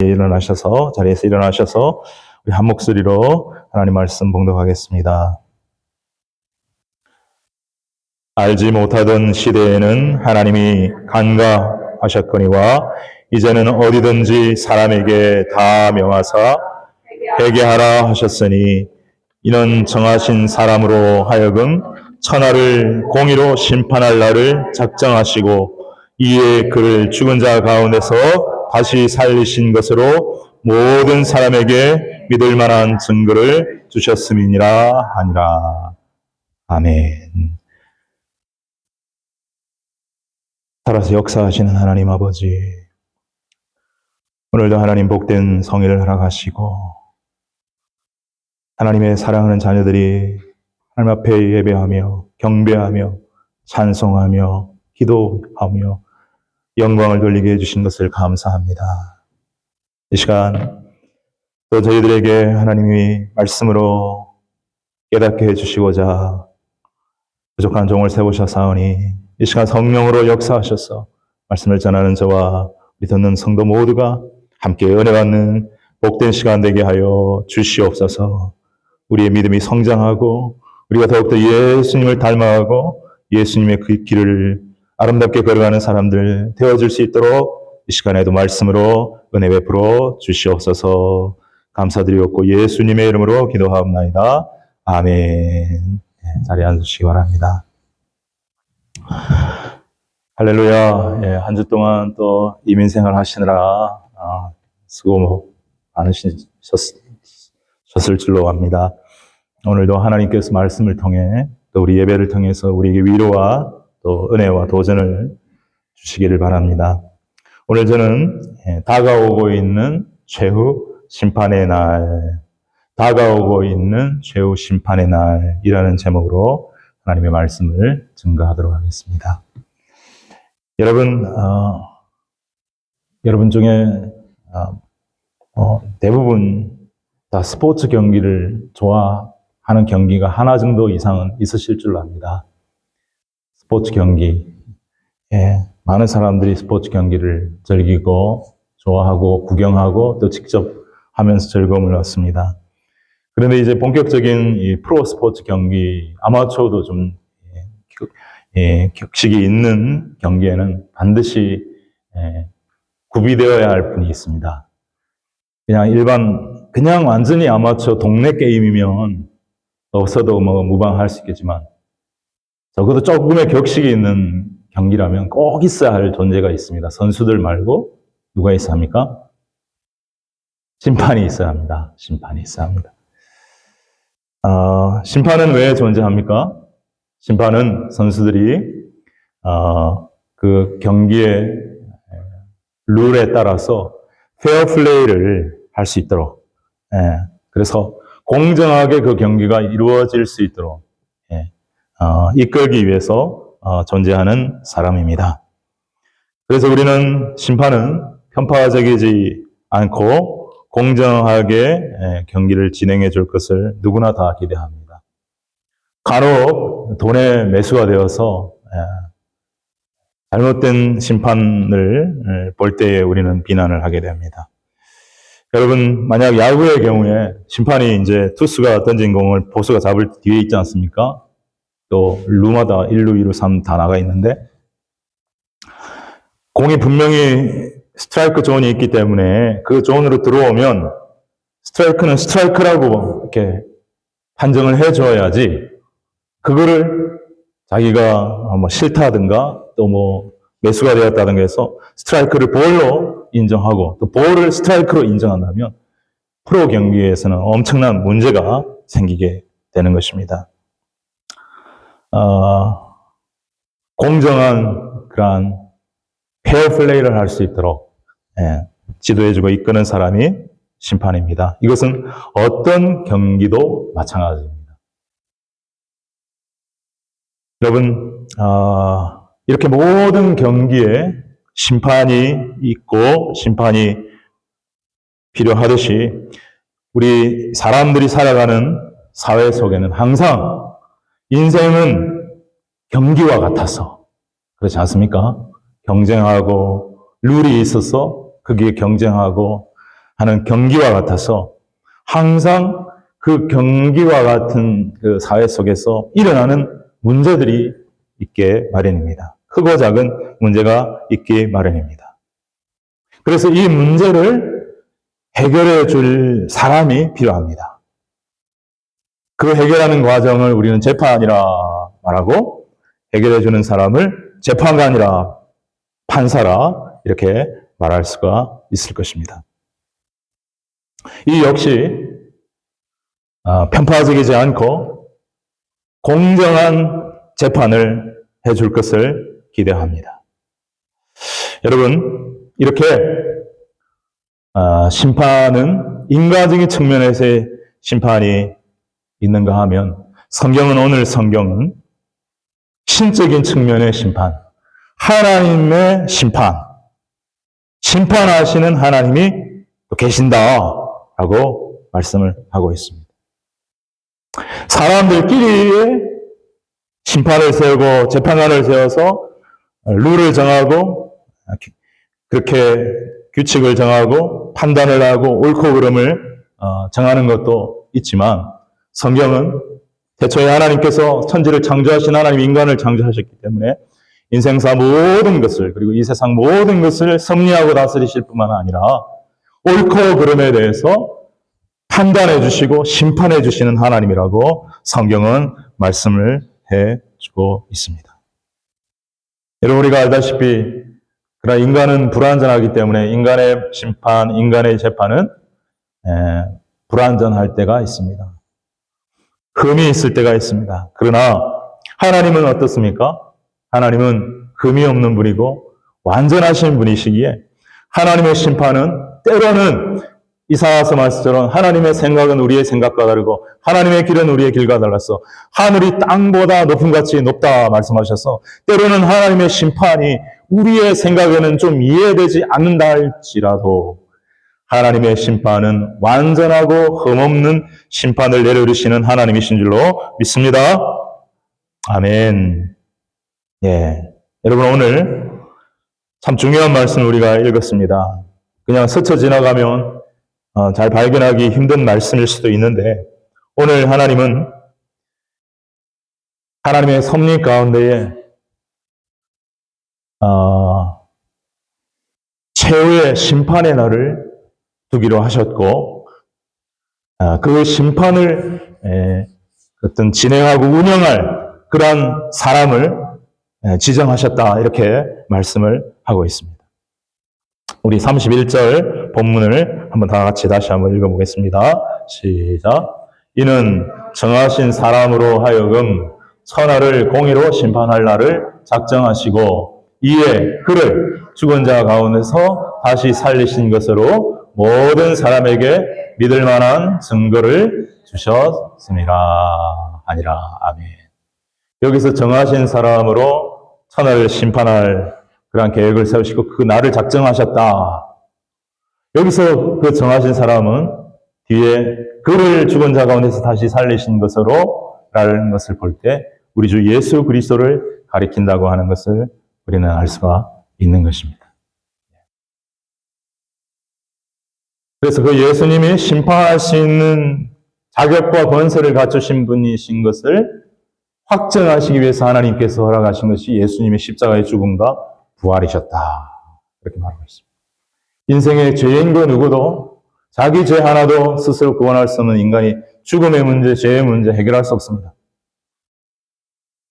자리에서 일어나셔서 우리 한 목소리로 하나님 말씀 봉독하겠습니다. 알지 못하던 시대에는 하나님이 간과하셨거니와 이제는 어디든지 사람에게 다 명하사 회개하라 하셨으니 이는 정하신 사람으로 하여금 천하를 공의로 심판할 날을 작정하시고 이에 그를 죽은 자 가운데서 다시 살리신 것으로 모든 사람에게 믿을 만한 증거를 주셨음이니라 하니라. 아멘. 살아서 역사하시는 하나님 아버지, 오늘도 하나님 복된 성회를 허락하시고 하나님의 사랑하는 자녀들이 하나님 앞에 예배하며 경배하며 찬송하며 기도하며 영광을 돌리게 해주신 것을 감사합니다. 이 시간 또 저희들에게 하나님이 말씀으로 깨닫게 해주시고자 부족한 종을 세우셨사오니 이 시간 성령으로 역사하셔서 말씀을 전하는 저와 우리 듣는 성도 모두가 함께 은혜 받는 복된 시간 되게 하여 주시옵소서. 우리의 믿음이 성장하고 우리가 더욱더 예수님을 닮아가고 예수님의 그 길을 아름답게 걸어가는 사람들 되어줄 수 있도록 이 시간에도 말씀으로 은혜 베풀어 주시옵소서. 감사드리옵고 예수님의 이름으로 기도하옵나이다. 아멘. 자리에 앉으시기 바랍니다. 할렐루야. 한 주 동안 또 이민생활 하시느라 수고 많으셨을 줄로 압니다. 오늘도 하나님께서 말씀을 통해 또 우리 예배를 통해서 우리에게 위로와 또 은혜와 도전을 주시기를 바랍니다. 오늘 저는 다가오고 있는 최후 심판의 날, 다가오고 있는 최후 심판의 날이라는 제목으로 하나님의 말씀을 증거하도록 하겠습니다. 여러분 중에 대부분 다 스포츠 경기를 좋아하는 경기가 하나 정도 이상은 있으실 줄로 압니다. 스포츠 경기. 많은 사람들이 스포츠 경기를 즐기고 좋아하고 구경하고 또 직접 하면서 즐거움을 얻습니다. 그런데 이제 본격적인 이 프로 스포츠 경기, 아마추어도 좀 격식이 있는 경기에는 반드시 구비되어야 할 분이 있습니다. 그냥 완전히 아마추어 동네 게임이면 없어도 무방할 수 있겠지만 적어도 조금의 격식이 있는 경기라면 꼭 있어야 할 존재가 있습니다. 선수들 말고 누가 있어야 합니까? 심판이 있어야 합니다. 심판이 있어야 합니다. 심판은 왜 존재합니까? 심판은 선수들이 그 경기의 룰에 따라서 페어 플레이를 할 수 있도록, 그래서 공정하게 그 경기가 이루어질 수 있도록 이끌기 위해서 존재하는 사람입니다. 그래서 우리는 심판은 편파적이지 않고 공정하게 경기를 진행해 줄 것을 누구나 다 기대합니다. 간혹 돈에 매수가 되어서 잘못된 심판을 볼 때에 우리는 비난을 하게 됩니다. 여러분, 만약 야구의 경우에 심판이 이제 투수가 던진 공을 포수가 잡을 뒤에 있지 않습니까? 또 루마다 1루, 2루, 3 다 나가 있는데 공이 분명히 스트라이크 존이 있기 때문에 그 존으로 들어오면 스트라이크는 스트라이크라고 이렇게 판정을 해줘야지 그거를 자기가 싫다든가 또 매수가 되었다든가 해서 스트라이크를 볼로 인정하고 또 볼을 스트라이크로 인정한다면 프로 경기에서는 엄청난 문제가 생기게 되는 것입니다. 공정한 그러한 페어 플레이를 할 수 있도록 지도해주고 이끄는 사람이 심판입니다. 이것은 어떤 경기도 마찬가지입니다. 여러분, 이렇게 모든 경기에 심판이 있고 심판이 필요하듯이 우리 사람들이 살아가는 사회 속에는 항상 인생은 경기와 같아서 그렇지 않습니까? 경쟁하고 룰이 있어서 거기에 경쟁하고 하는 경기와 같아서 항상 그 경기와 같은 그 사회 속에서 일어나는 문제들이 있게 마련입니다. 크고 작은 문제가 있기 마련입니다. 그래서 이 문제를 해결해 줄 사람이 필요합니다. 그 해결하는 과정을 우리는 재판이라 말하고, 해결해 주는 사람을 재판관이라, 판사라 이렇게 말할 수가 있을 것입니다. 이 역시 편파적이지 않고 공정한 재판을 해줄 것을 기대합니다. 여러분, 이렇게 심판은 인간적인 측면에서의 심판이 있는가 하면, 오늘 성경은 신적인 측면의 심판, 하나님의 심판하시는 하나님이 또 계신다라고 말씀을 하고 있습니다. 사람들끼리의 심판을 세우고 재판관을 세워서 룰을 정하고 그렇게 규칙을 정하고 판단을 하고 옳고 그름을 정하는 것도 있지만, 성경은 태초에 하나님께서 천지를 창조하신 하나님 인간을 창조하셨기 때문에 인생사 모든 것을, 그리고 이 세상 모든 것을 섭리하고 다스리실 뿐만 아니라 옳고 그름에 대해서 판단해 주시고 심판해 주시는 하나님이라고 성경은 말씀을 해주고 있습니다. 여러분, 우리가 알다시피 그러나 인간은 불완전하기 때문에 인간의 심판, 인간의 재판은 불완전할 때가 있습니다. 흠이 있을 때가 있습니다. 그러나 하나님은 어떻습니까? 하나님은 흠이 없는 분이고 완전하신 분이시기에 하나님의 심판은 때로는 이사야서 말씀처럼 하나님의 생각은 우리의 생각과 다르고 하나님의 길은 우리의 길과 달라서 하늘이 땅보다 높은 같이 높다 말씀하셔서, 때로는 하나님의 심판이 우리의 생각에는 좀 이해되지 않는다 할지라도 하나님의 심판은 완전하고 흠없는 심판을 내려주시는 하나님이신 줄로 믿습니다. 아멘. 예, 여러분, 오늘 참 중요한 말씀을 우리가 읽었습니다. 그냥 스쳐 지나가면 잘 발견하기 힘든 말씀일 수도 있는데, 오늘 하나님은 하나님의 섭리 가운데에 최후의 심판의 날을 두기로 하셨고, 그 심판을 어떤 진행하고 운영할 그러한 사람을 지정하셨다, 이렇게 말씀을 하고 있습니다. 우리 31절 본문을 한번 다 같이 다시 한번 읽어보겠습니다. 시작. 이는 정하신 사람으로 하여금 천하를 공의로 심판할 날을 작정하시고, 이에 그를 죽은 자 가운데서 다시 살리신 것으로 모든 사람에게 믿을 만한 증거를 주셨습니다. 아니라. 아멘. 여기서 정하신 사람으로 천하를 심판할 그러한 계획을 세우시고 그 날을 작정하셨다. 여기서 그 정하신 사람은 뒤에 그를 죽은 자 가운데서 다시 살리신 것으로 라는 것을 볼 때 우리 주 예수 그리스도를 가리킨다고 하는 것을 우리는 알 수가 있는 것입니다. 그래서 그 예수님이 심판할 수 있는 자격과 권세를 갖추신 분이신 것을 확증하시기 위해서 하나님께서 허락하신 것이 예수님의 십자가의 죽음과 부활이셨다, 이렇게 말하고 있습니다. 인생의 죄인 그 누구도 자기 죄 하나도 스스로 구원할 수 없는 인간이 죽음의 문제, 죄의 문제 해결할 수 없습니다.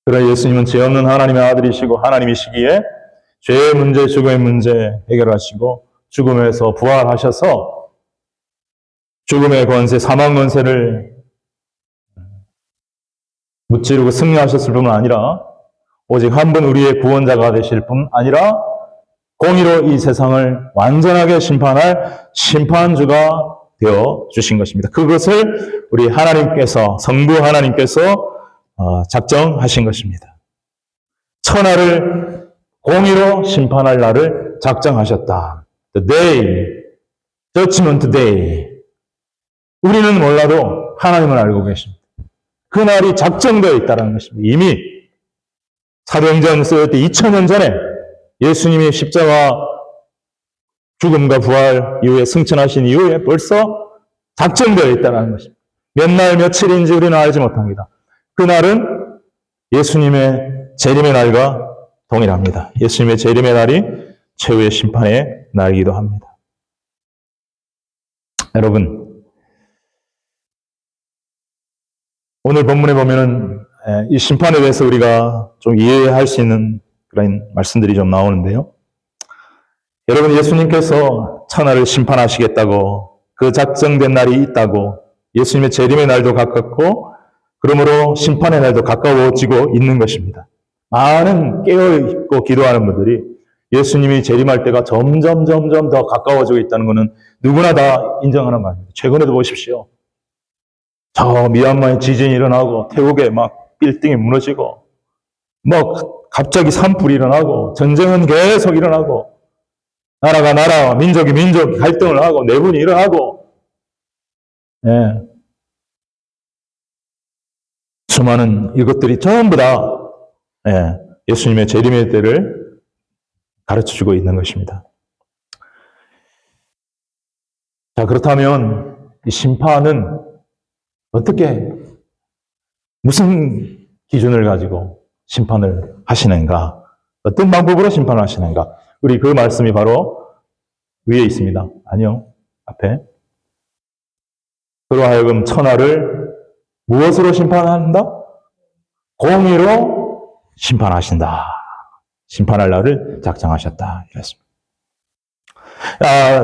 그러나 예수님은 죄 없는 하나님의 아들이시고 하나님이시기에 죄의 문제, 죽음의 문제 해결하시고 죽음에서 부활하셔서 죽음의 권세, 사망 권세를 무찌르고 승리하셨을 뿐만 아니라 오직 한 분 우리의 구원자가 되실 뿐 아니라 공의로 이 세상을 완전하게 심판할 심판주가 되어 주신 것입니다. 그것을 우리 하나님께서, 성부 하나님께서 작정하신 것입니다. 천하를 공의로 심판할 날을 작정하셨다. The day, judgment day. 우리는 몰라도 하나님은 알고 계십니다. 그 날이 작정되어 있다는 것입니다. 이미 사도행전 쓰일 때 2000년 전에 예수님이 십자가 죽음과 부활 이후에 승천하신 이후에 벌써 작정되어 있다는 것입니다. 몇 날 며칠인지 우리는 알지 못합니다. 그날은 예수님의 재림의 날과 동일합니다. 예수님의 재림의 날이 최후의 심판의 날이기도 합니다. 여러분, 오늘 본문에 보면은 이 심판에 대해서 우리가 좀 이해할 수 있는 그런 말씀들이 좀 나오는데요. 여러분, 예수님께서 천하를 심판하시겠다고, 그 작정된 날이 있다고, 예수님의 재림의 날도 가깝고 그러므로 심판의 날도 가까워지고 있는 것입니다. 많은 깨어있고 기도하는 분들이 예수님이 재림할 때가 점점 더 가까워지고 있다는 것은 누구나 다 인정하는 말입니다. 최근에도 보십시오. 저 미얀마에 지진이 일어나고 태국에 막 빌딩이 무너지고 뭐 갑자기 산불이 일어나고 전쟁은 계속 일어나고 나라가 나라, 민족이 민족 갈등을 하고 내분이 일어나고 수많은 이것들이 전부 다 예수님의 재림의 때를 가르쳐주고 있는 것입니다. 자, 그렇다면 이 심판은 어떻게 무슨 기준을 가지고 심판을 하시는가? 어떤 방법으로 심판을 하시는가? 우리 그 말씀이 바로 위에 있습니다. 아니요, 앞에. 그로 하여금 천하를 무엇으로 심판한다? 공의로 심판하신다. 심판할 날을 작정하셨다. 이랬습니다.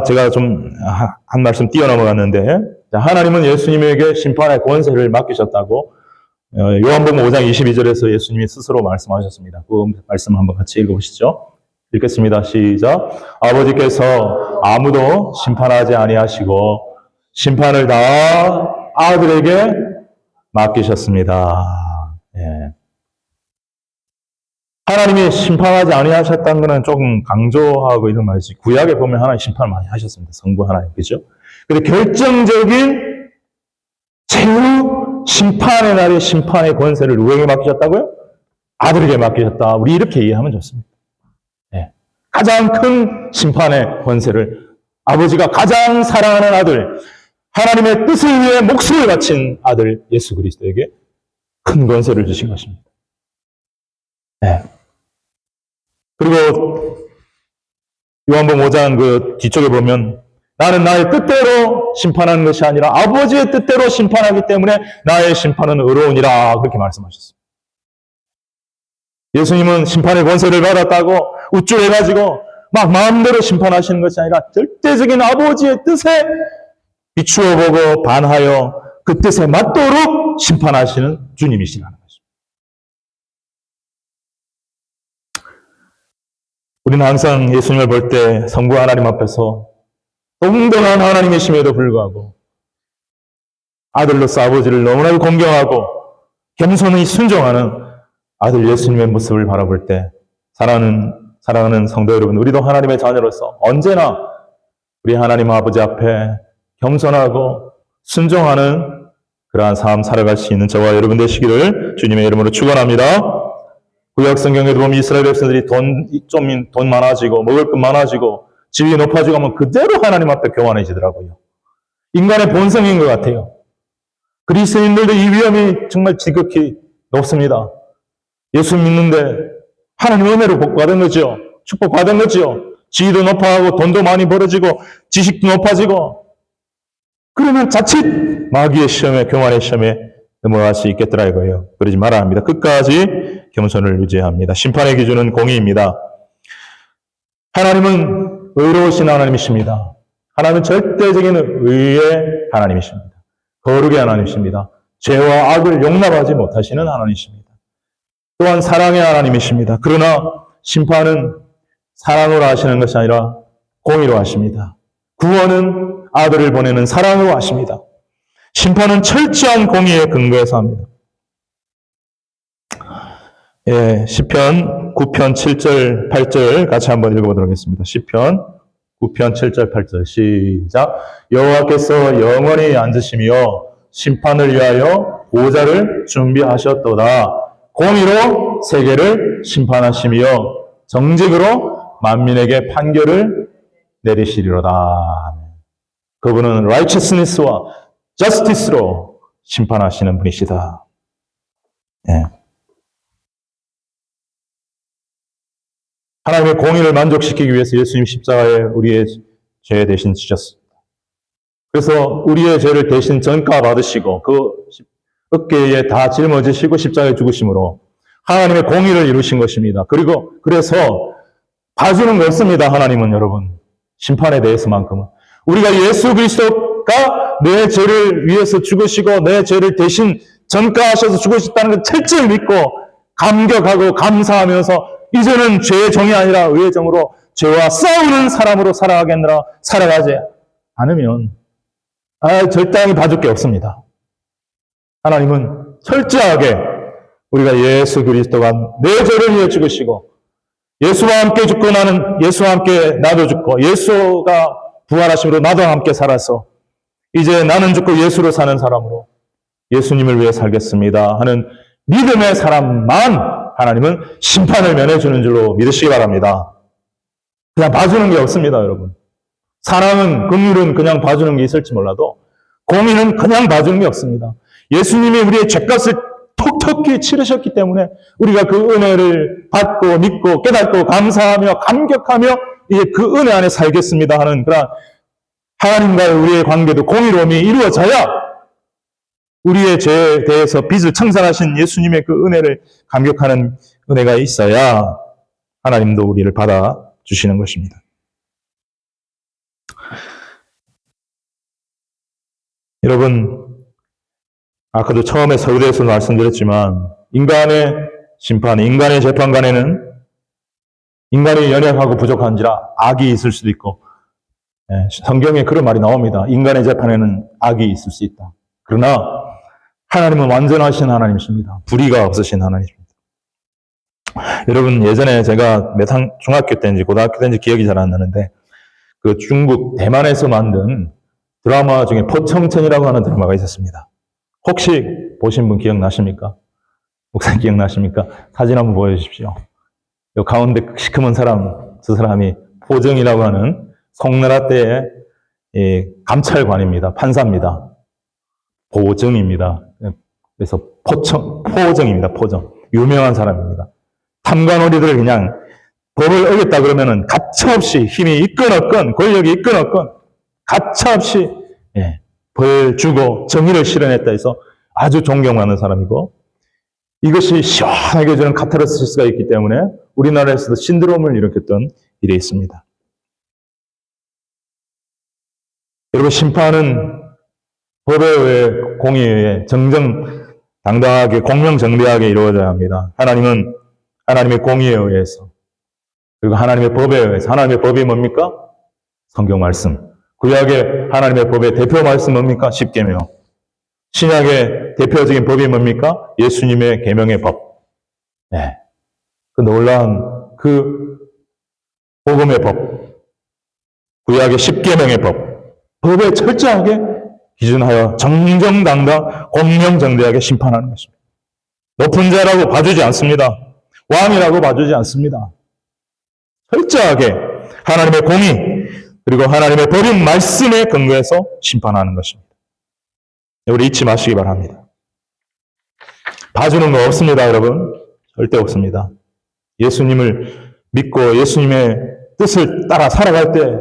제가 좀 한 말씀 뛰어넘어갔는데 하나님은 예수님에게 심판의 권세를 맡기셨다고 요한복음 5장 22절에서 예수님이 스스로 말씀하셨습니다. 그 말씀 한번 같이 읽어보시죠. 읽겠습니다. 시작. 아버지께서 아무도 심판하지 아니하시고 심판을 다 아들에게 맡기셨습니다. 하나님이 심판하지 아니하셨다는 것은 조금 강조하고 이런 말이지. 구약에 보면 하나님 심판을 많이 하셨습니다. 성부 하나님, 그죠? 근데 결정적인 최후 심판의 날의 심판의 권세를 누구에게 맡기셨다고요? 아들에게 맡기셨다. 우리 이렇게 이해하면 좋습니다. 가장 큰 심판의 권세를 아버지가 가장 사랑하는 아들, 하나님의 뜻을 위해 목숨을 바친 아들 예수 그리스도에게 큰 권세를 주신 것입니다. 그리고 요한복음 5장 그 뒤쪽에 보면 나는 나의 뜻대로 심판하는 것이 아니라 아버지의 뜻대로 심판하기 때문에 나의 심판은 의로우니라 그렇게 말씀하셨습니다. 예수님은 심판의 권세를 받았다고 우쭐해가지고 막 마음대로 심판하시는 것이 아니라 절대적인 아버지의 뜻에 비추어 보고 반하여 그 뜻에 맞도록 심판하시는 주님이시라는 것입니다. 우리는 항상 예수님을 볼 때 성부 하나님 앞에서 동등한 하나님이심에도 불구하고 아들로서 아버지를 너무나도 공경하고 겸손히 순종하는 아들 예수님의 모습을 바라볼 때 사랑하는 성도 여러분, 우리도 하나님의 자녀로서 언제나 우리 하나님 아버지 앞에 겸손하고 순종하는 그러한 삶 살아갈 수 있는 저와 여러분 되시기를 주님의 이름으로 축원합니다. 구약 성경에도 보면 이스라엘 백성들이 돈 많아지고 먹을 것 많아지고 지위 높아지고 하면 그대로 하나님 앞에 교만해지더라고요. 인간의 본성인 것 같아요. 그리스도인들도 이 위험이 정말 지극히 높습니다. 예수 믿는데 하나님 은혜로 복받은 거죠. 축복받은 거죠. 지위도 높아가고 돈도 많이 벌어지고 지식도 높아지고 그러면 자칫 마귀의 시험에 교만의 시험에 넘어갈 수 있겠더라 이거예요. 그러지 말아야 합니다. 끝까지 겸손을 유지해야 합니다. 심판의 기준은 공의입니다. 하나님은 의로우신 하나님이십니다. 하나님은 절대적인 의의 하나님이십니다. 거룩의 하나님이십니다. 죄와 악을 용납하지 못하시는 하나님이십니다. 또한 사랑의 하나님이십니다. 그러나 심판은 사랑으로 하시는 것이 아니라 공의로 하십니다. 구원은 아들을 보내는 사랑으로 하십니다. 심판은 철저한 공의에 근거해서 합니다. 시편 9편 7절 8절 같이 한번 읽어보도록 하겠습니다. 시편 9편 7절 8절 시작. 여호와께서 영원히 앉으시며 심판을 위하여 보좌를 준비하셨도다. 공의로 세계를 심판하시며 정직으로 만민에게 판결을 내리시리로다. 그분은 righteousness와 justice로 심판하시는 분이시다. 예. 하나님의 공의를 만족시키기 위해서 예수님 십자가에 우리의 죄 대신 지셨습니다. 그래서 우리의 죄를 대신 전가 받으시고 그 어깨에 다 짊어지시고 십자가에 죽으심으로 하나님의 공의를 이루신 것입니다. 그래서 봐주는 거 없습니다. 하나님은 여러분. 심판에 대해서만큼은. 우리가 예수 그리스도가 내 죄를 위해서 죽으시고 내 죄를 대신 전가하셔서 죽으셨다는 걸 철저히 믿고 감격하고 감사하면서 이제는 죄의 정이 아니라 의의 정으로 죄와 싸우는 사람으로 살아가지 않으면 절대히 봐줄 게 없습니다. 하나님은 철저하게 우리가 예수 그리스도가 내 죄를 위해 죽으시고 예수와 함께 죽고 예수와 함께 나도 죽고 예수가 부활하심으로 나도 함께 살아서 이제 나는 죽고 예수로 사는 사람으로 예수님을 위해 살겠습니다 하는 믿음의 사람만 하나님은 심판을 면해주는 줄로 믿으시기 바랍니다. 그냥 봐주는 게 없습니다, 여러분. 사랑은, 긍휼은 그냥 봐주는 게 있을지 몰라도 공의는 그냥 봐주는 게 없습니다. 예수님이 우리의 죄값을 톡톡히 치르셨기 때문에 우리가 그 은혜를 받고 믿고 깨닫고 감사하며 감격하며 이제 그 은혜 안에 살겠습니다 하는 그런 하나님과의 우리의 관계도 공의로움이 이루어져야 우리의 죄에 대해서 빚을 청산하신 예수님의 그 은혜를 감격하는 은혜가 있어야 하나님도 우리를 받아주시는 것입니다. 여러분, 아까도 처음에 서두에서 말씀드렸지만 인간의 심판, 인간의 재판관에는 인간이 연약하고 부족한지라 악이 있을 수도 있고 성경에 그런 말이 나옵니다. 인간의 재판에는 악이 있을 수 있다. 그러나 하나님은 완전하신 하나님이십니다. 불의가 없으신 하나님이십니다. 여러분, 예전에 제가 중학교 때인지 고등학교 때인지 기억이 잘 안 나는데 그 중국 대만에서 만든 드라마 중에 포청천이라고 하는 드라마가 있었습니다. 혹시 보신 분 기억나십니까? 목사님 기억나십니까? 사진 한번 보여주십시오. 요 가운데 시커먼 사람, 저 사람이 포정이라고 하는 송나라 때의 감찰관입니다. 판사입니다. 보정입니다. 그래서 포정입니다. 포정. 유명한 사람입니다. 탐관오리들을 그냥 법을 어겼다 그러면은 가차없이 힘이 있건 없건 권력이 있건 없건 가차없이 벌 주고 정의를 실현했다 해서 아주 존경하는 사람이고 이것이 시원하게 주는 카타르시스가 있기 때문에 우리나라에서도 신드롬을 일으켰던 일이 있습니다. 여러분, 심판은 법에 의해 공의에 의해 정정당당하게 공명정대하게 이루어져야 합니다. 하나님은 하나님의 공의에 의해서 그리고 하나님의 법에 의해서 하나님의 법이 뭡니까? 성경 말씀. 구약의 하나님의 법의 대표 말씀 뭡니까? 십계명. 신약의 대표적인 법이 뭡니까? 예수님의 계명의 법. 네. 그 놀라운 그 복음의 법. 구약의 십계명의 법. 법에 철저하게 기준하여 정정당당 공명정대하게 심판하는 것입니다. 높은 자라고 봐주지 않습니다. 왕이라고 봐주지 않습니다. 철저하게 하나님의 공의 그리고 하나님의 법인 말씀에 근거해서 심판하는 것입니다. 우리 잊지 마시기 바랍니다. 봐주는 거 없습니다, 여러분. 절대 없습니다. 예수님을 믿고 예수님의 뜻을 따라 살아갈 때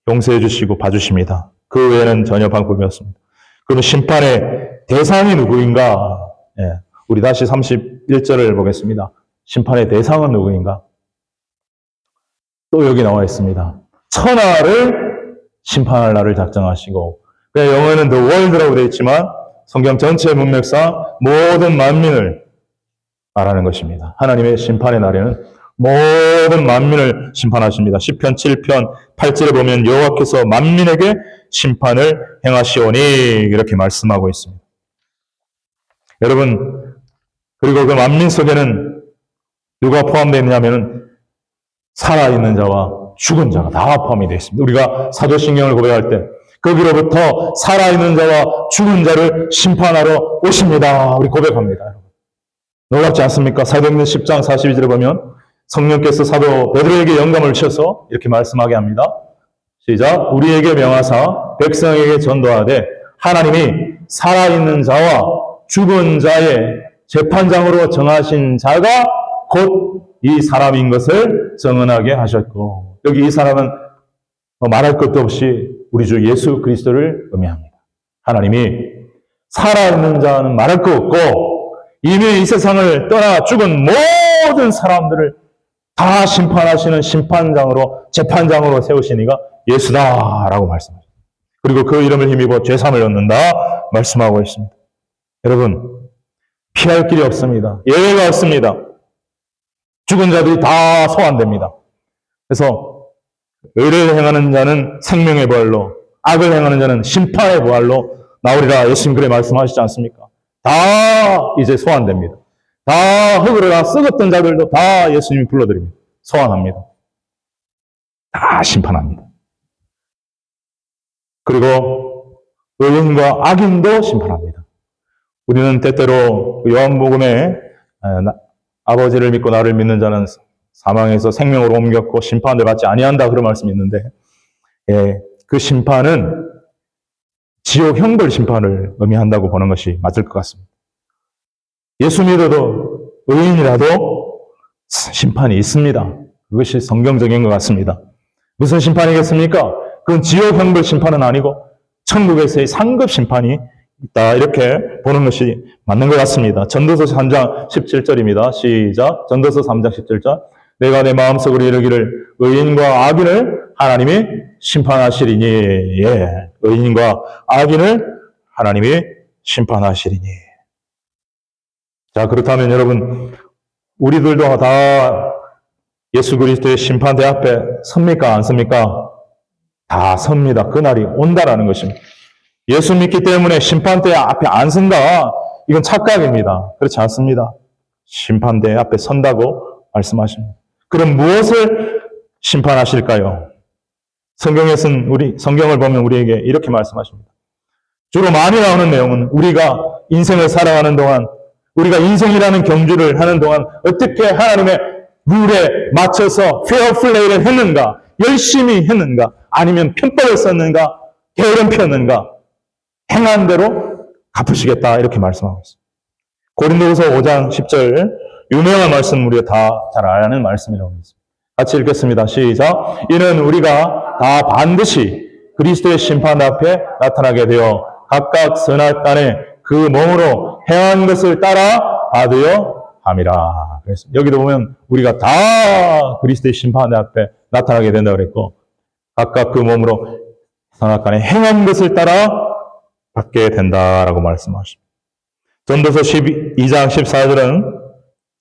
용서해 주시고 봐주십니다. 그 외에는 전혀 방법이 없습니다. 그러면 심판의 대상이 누구인가? 우리 다시 31절을 보겠습니다. 심판의 대상은 누구인가? 또 여기 나와 있습니다. 천하를 심판할 날을 작정하시고, 영어에는 the world라고 되어 있지만 성경 전체 문맥상 모든 만민을 말하는 것입니다. 하나님의 심판의 날에는 모든 만민을 심판하십니다. 시편 7편 8절에 보면 여호와께서 만민에게 심판을 행하시오니 이렇게 말씀하고 있습니다. 여러분, 그리고 그 만민 속에는 누가 포함되어 있느냐면 살아있는 자와 죽은 자가 다 포함이 되어 있습니다. 우리가 사도신경을 고백할 때 거기로부터 살아있는 자와 죽은 자를 심판하러 오십니다. 우리 고백합니다. 여러분. 놀랍지 않습니까? 사도행전 10장 42절에 보면 성령께서 사도 베드로에게 영감을 주셔서 이렇게 말씀하게 합니다. 시작. 우리에게 명하사 백성에게 전도하되 하나님이 살아있는 자와 죽은 자의 재판장으로 정하신 자가 곧 이 사람인 것을 증언하게 하셨고, 여기 이 사람은 말할 것도 없이 우리 주 예수 그리스도를 의미합니다. 하나님이 살아있는 자는 말할 것 없고 이미 이 세상을 떠나 죽은 모든 사람들을 다 심판하시는 심판장으로, 재판장으로 세우신 이가 예수다라고 말씀하십니다. 그리고 그 이름을 힘입어 죄사함을 얻는다 말씀하고 있습니다. 여러분, 피할 길이 없습니다. 예외가 없습니다. 죽은 자들이 다 소환됩니다. 그래서 의를 행하는 자는 생명의 부활로, 악을 행하는 자는 심판의 부활로 나오리라 예수님 그래 말씀하시지 않습니까? 다 이제 소환됩니다. 다 흙으로 다 썩었던 자들도 다 예수님이 불러드립니다. 소환합니다. 다 심판합니다. 그리고 의인과 악인도 심판합니다. 우리는 때때로 요한복음에 아버지를 믿고 나를 믿는 자는 사망에서 생명으로 옮겼고 심판을 받지 아니한다 그런 말씀이 있는데, 그 심판은 지옥 형벌 심판을 의미한다고 보는 것이 맞을 것 같습니다. 예수 믿어도 의인이라도 심판이 있습니다. 그것이 성경적인 것 같습니다. 무슨 심판이겠습니까? 그건 지옥 형벌 심판은 아니고 천국에서의 상급 심판이 있다, 이렇게 보는 것이 맞는 것 같습니다. 전도서 3장 17절입니다. 시작. 전도서 3장 17절. 내가 내 마음속으로 이르기를 의인과 악인을 하나님이 심판하시리니. 예, 의인과 악인을 하나님이 심판하시리니. 자, 그렇다면 여러분, 우리들도 다 예수 그리스도의 심판대 앞에 섭니까? 안 섭니까? 다 섭니다. 그날이 온다라는 것입니다. 예수 믿기 때문에 심판대 앞에 안 선다, 이건 착각입니다. 그렇지 않습니다. 심판대 앞에 선다고 말씀하십니다. 그럼 무엇을 심판하실까요? 성경을 보면 우리에게 이렇게 말씀하십니다. 주로 많이 나오는 내용은 우리가 인생을 살아가는 동안, 우리가 인생이라는 경주를 하는 동안 어떻게 하나님의 룰에 맞춰서 페어 플레이를 했는가, 열심히 했는가, 아니면 편법을 썼는가, 게으름 피웠는가, 행한 대로 갚으시겠다, 이렇게 말씀하고 있습니다. 고린도후서 5장 10절, 유명한 말씀, 우리가 다 잘 아는 말씀이라고 합니다. 같이 읽겠습니다. 시작. 이는 우리가 다 반드시 그리스도의 심판 앞에 나타나게 되어 각각 선악간에 그 몸으로 행한 것을 따라 받으려 함이라. 그래서 여기도 보면 우리가 다 그리스도의 심판 앞에 나타나게 된다고 그랬고, 각각 그 몸으로 선악간에 행한 것을 따라 받게 된다라고 말씀하십니다. 전도서 12장 14절은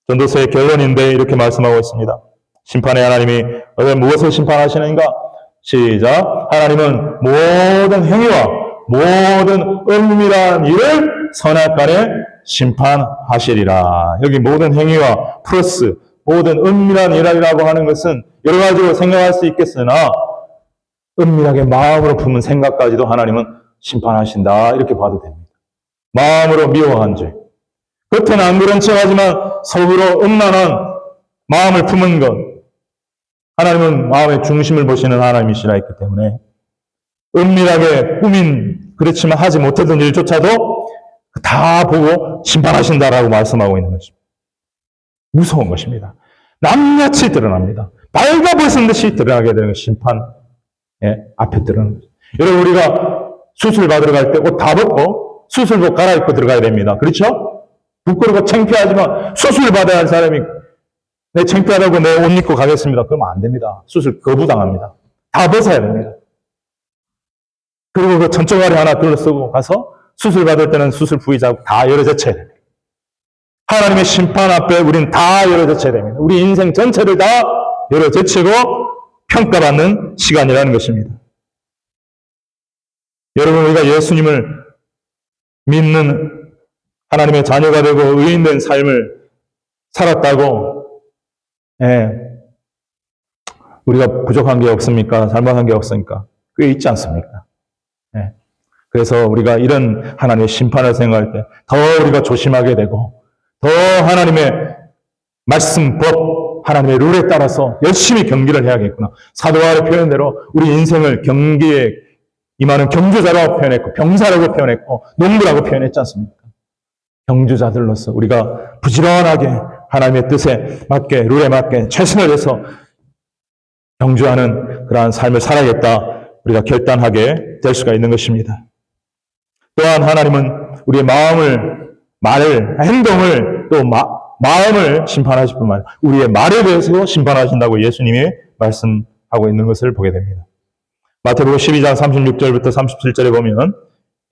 전도서의 결론인데 이렇게 말씀하고 있습니다. 심판의 하나님이 무엇을 심판하시는가? 시작. 하나님은 모든 행위와 모든 은밀한 일을 선악간에 심판하시리라. 여기 모든 행위와 플러스 모든 은밀한 일이라고 하는 것은 여러 가지로 생각할 수 있겠으나 은밀하게 마음으로 품은 생각까지도 하나님은 심판하신다, 이렇게 봐도 됩니다. 마음으로 미워한 죄, 겉은 안 그런 척하지만 속으로 음란한 마음을 품은 것, 하나님은 마음의 중심을 보시는 하나님이시라 했기 때문에 은밀하게 꾸민, 그렇지만 하지 못했던 일조차도 다 보고 심판하신다라고 말씀하고 있는 것입니다. 무서운 것입니다. 낱낱이 드러납니다. 발가벗은 듯이 드러나게 되는 심판 앞에 드러나는 거죠. 여러분, 우리가 수술 받으러 갈 때 옷 다 벗고 수술복 갈아입고 들어가야 됩니다. 그렇죠? 부끄럽고 창피하지만 수술 받아야 할 사람이 내 창피하다고 내 옷 입고 가겠습니다. 그러면 안 됩니다. 수술 거부당합니다. 다 벗어야 됩니다. 그리고 그 전초가리 하나 둘러쓰고 가서 수술 받을 때는 수술 부위자국 다 열어젖혀야 됩니다. 하나님의 심판 앞에 우리는 다 열어젖혀야 됩니다. 우리 인생 전체를 다 열어젖히고 평가받는 시간이라는 것입니다. 여러분, 우리가 예수님을 믿는 하나님의 자녀가 되고 의인된 삶을 살았다고, 우리가 부족한 게 없습니까? 잘못한 게 없습니까? 꽤 있지 않습니까? 그래서 우리가 이런 하나님의 심판을 생각할 때 더 우리가 조심하게 되고, 더 하나님의 말씀, 법, 우리도 하나님의 룰에 따라서 열심히 경기를 해야겠구나. 사도 바울의 표현대로 우리 인생을 경기에 임하는 경주자라고 표현했고, 병사라고 표현했고, 농부라고 표현했지 않습니까? 경주자들로서 우리가 부지런하게 하나님의 뜻에 맞게, 룰에 맞게 최선을 다해서 경주하는 그러한 삶을 살아야겠다. 우리가 결단하게 될 수가 있는 것입니다. 또한 하나님은 우리의 마음을, 말을, 행동을, 또 마음을 심판하실 뿐만 아니라 우리의 말에 대해서도 심판하신다고 예수님이 말씀하고 있는 것을 보게 됩니다. 마태복음 12장 36절부터 37절에 보면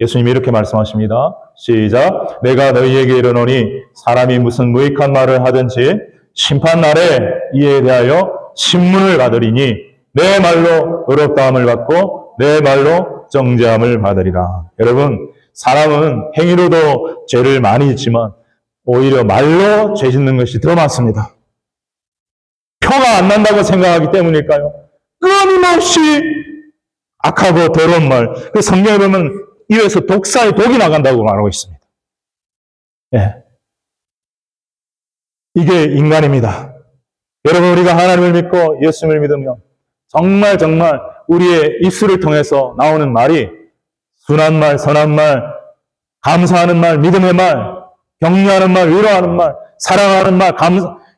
예수님이 이렇게 말씀하십니다. 시작. 내가 너희에게 이르노니 사람이 무슨 무익한 말을 하든지 심판날에 이에 대하여 신문을 받으리니 내 말로 의롭다함을 받고 내 말로 정죄함을 받으리라. 여러분, 사람은 행위로도 죄를 많이 짓지만 오히려 말로 죄 짓는 것이 더 많습니다. 표가 안 난다고 생각하기 때문일까요? 끊임없이 악하고 더러운 말. 그 성경에 보면 입에서 독사의 독이 나간다고 말하고 있습니다. 예. 이게 인간입니다. 여러분, 우리가 하나님을 믿고 예수님을 믿으면 정말 우리의 입술을 통해서 나오는 말이 순한 말, 선한 말, 감사하는 말, 믿음의 말, 격려하는 말, 위로하는 말, 사랑하는 말,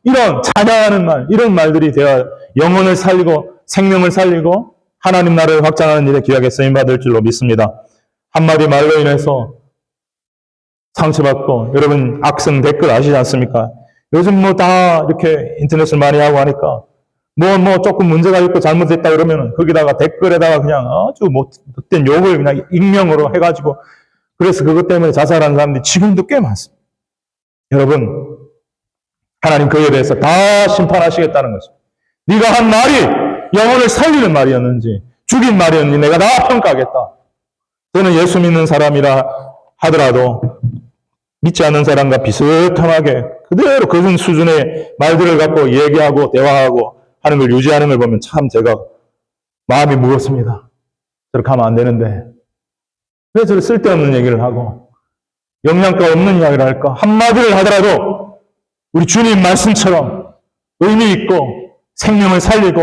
이런 찬양하는 말, 이런 말들이 되어 영혼을 살리고 생명을 살리고 하나님 나라를 확장하는 일에 귀하게 쓰임받을 줄로 믿습니다. 한마디 말로 인해서 상처받고, 여러분 악성 댓글 아시지 않습니까? 요즘 다 이렇게 인터넷을 많이 하고 하니까 조금 문제가 있고 잘못됐다 그러면은 거기다가 댓글에다가 그냥 아주 못된 욕을 그냥 익명으로 해가지고, 그래서 그것 때문에 자살하는 사람들이 지금도 꽤 많습니다. 여러분, 하나님 그에 대해서 다 심판하시겠다는 것입니다. 네가 한 말이 영혼을 살리는 말이었는지 죽인 말이었는지 내가 다 평가하겠다. 저는 예수 믿는 사람이라 하더라도 믿지 않는 사람과 비슷하게 그대로 그런 수준의 말들을 갖고 얘기하고 대화하고 하는 걸 유지하는 걸 보면 참 제가 마음이 무겁습니다. 저렇게 하면 안 되는데 왜 저렇게 쓸데없는 얘기를 하고 영양가 없는 이야기를 할까? 한마디를 하더라도 우리 주님 말씀처럼 의미 있고 생명을 살리고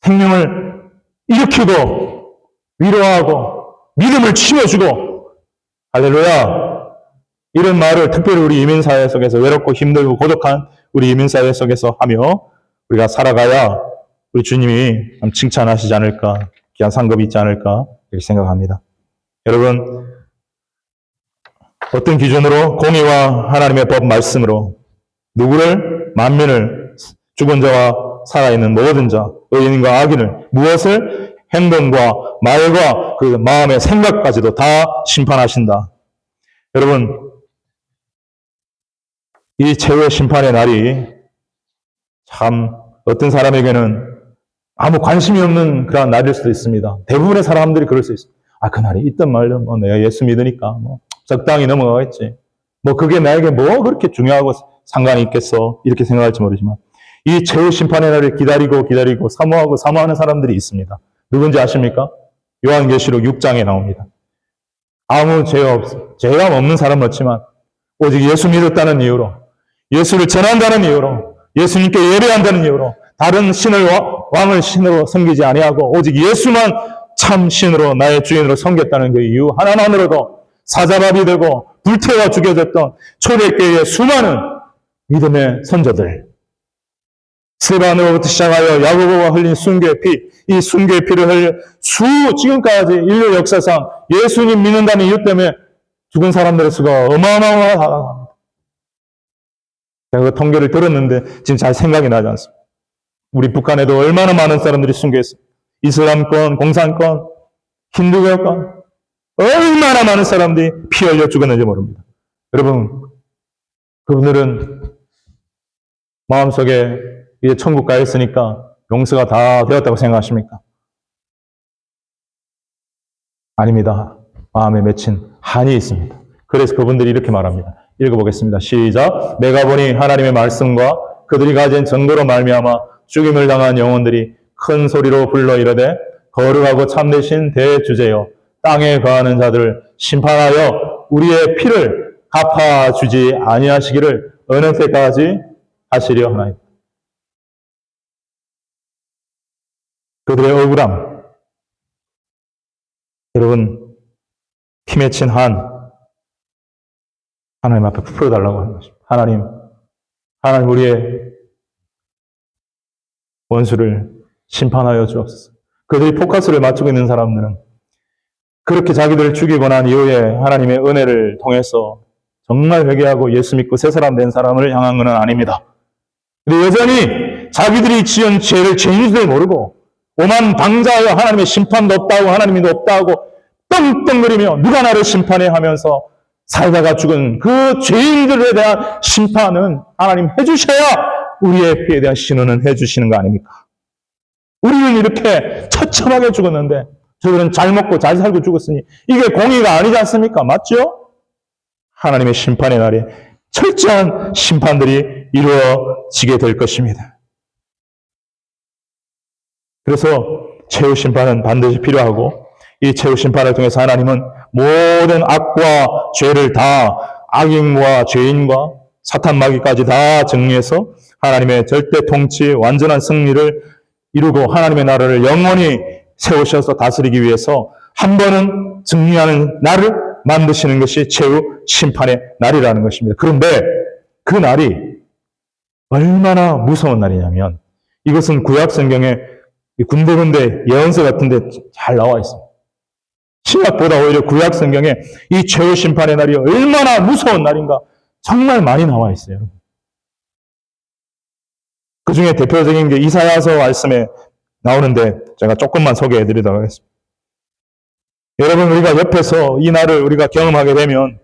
생명을 일으키고 위로하고 믿음을 치워주고, 할렐루야, 이런 말을 특별히 우리 이민사회 속에서 외롭고 힘들고 고독한 우리 이민사회 속에서 하며 우리가 살아가야 우리 주님이 칭찬하시지 않을까, 귀한 상급이 있지 않을까 이렇게 생각합니다. 여러분, 어떤 기준으로 공의와 하나님의 법 말씀으로 누구를, 만민을, 죽은 자와 살아있는 모든 자, 의인과 악인을, 무엇을, 행동과 말과 그 마음의 생각까지도 다 심판하신다. 여러분, 이 최후의 심판의 날이 참 어떤 사람에게는 아무 관심이 없는 그런 날일 수도 있습니다. 대부분의 사람들이 그럴 수 있어요. 그 날이 있던 말로 내가 예수 믿으니까 적당히 넘어가겠지. 그게 나에게 그렇게 중요하고 상관이 있겠어. 이렇게 생각할지 모르지만 이 최후 심판의 날을 기다리고 사모하는 사람들이 있습니다. 누군지 아십니까? 요한계시록 6장에 나옵니다. 아무 죄가 없는 사람은 없지만 오직 예수 믿었다는 이유로, 예수를 전한다는 이유로, 예수님께 예배한다는 이유로 다른 신을 왕을 신으로 섬기지 아니하고 오직 예수만 참 신으로 나의 주인으로 섬겼다는 그 이유 하나만으로도 사자밥이 되고 불태워 죽여졌던 초대교회의 수많은 믿음의 선조들, 스테반으로부터 시작하여 야고보가 흘린 순교의 피, 이 순교의 피를 흘려 지금까지 인류 역사상 예수님 믿는다는 이유 때문에 죽은 사람들의 수가 어마어마하다. 제가 그 통계를 들었는데 지금 잘 생각이 나지 않습니다. 우리 북한에도 얼마나 많은 사람들이 순교했어요. 이슬람권, 공산권, 힌두교권, 얼마나 많은 사람들이 피 흘려 죽었는지 모릅니다. 여러분, 그분들은 마음속에 이제 천국 가 있으니까 용서가 다 되었다고 생각하십니까? 아닙니다. 마음에 맺힌 한이 있습니다. 그래서 그분들이 이렇게 말합니다. 읽어보겠습니다. 시작. 내가 보니 하나님의 말씀과 그들이 가진 증거로 말미암아 죽임을 당한 영혼들이 큰 소리로 불러 이르되 거룩하고 참되신 대주제여 땅에 거하는 자들을 심판하여 우리의 피를 갚아주지 아니하시기를 어느 때까지 하시려 하나이다. 그들의 억울함, 여러분, 피 맺힌 하나님 앞에 풀어달라고 하는 것입니다. 하나님 우리의 원수를 심판하여 주옵소서. 그들이 포커스를 맞추고 있는 사람들은 그렇게 자기들을 죽이고 난 이후에 하나님의 은혜를 통해서 정말 회개하고 예수 믿고 새 사람 된 사람을 향한 것은 아닙니다. 근데 여전히 자기들이 지은 죄를 죄인지도 모르고 오만방자하여 하나님의 심판도 없다고 하나님도 없다고 떵떵거리며 누가 나를 심판해 하면서 살다가 죽은 그 죄인들에 대한 심판은 하나님 해주셔야 우리의 피에 대한 신원은 해주시는 거 아닙니까? 우리는 이렇게 처참하게 죽었는데 저들은 잘 먹고 잘 살고 죽었으니 이게 공의가 아니지 않습니까? 맞죠? 하나님의 심판의 날에 철저한 심판들이 이루어지게 될 것입니다. 그래서 최후 심판은 반드시 필요하고 이 최후 심판을 통해서 하나님은 모든 악과 죄를 다 악인과 죄인과 사탄 마귀까지 다 정리해서 하나님의 절대 통치, 완전한 승리를 이루고 하나님의 나라를 영원히 세우셔서 다스리기 위해서 한 번은 승리하는 날을 만드시는 것이 최후 심판의 날이라는 것입니다. 그런데 그 날이 얼마나 무서운 날이냐면 이것은 구약 성경에 군데군데 예언서 같은 데 잘 나와 있습니다. 신약보다 오히려 구약 성경에 이 최후 심판의 날이 얼마나 무서운 날인가 정말 많이 나와 있어요. 그 중에 대표적인 게 이사야서 말씀에 나오는데 제가 조금만 소개해 드리도록 하겠습니다. 여러분, 우리가 옆에서 이 날을 우리가 경험하게 되면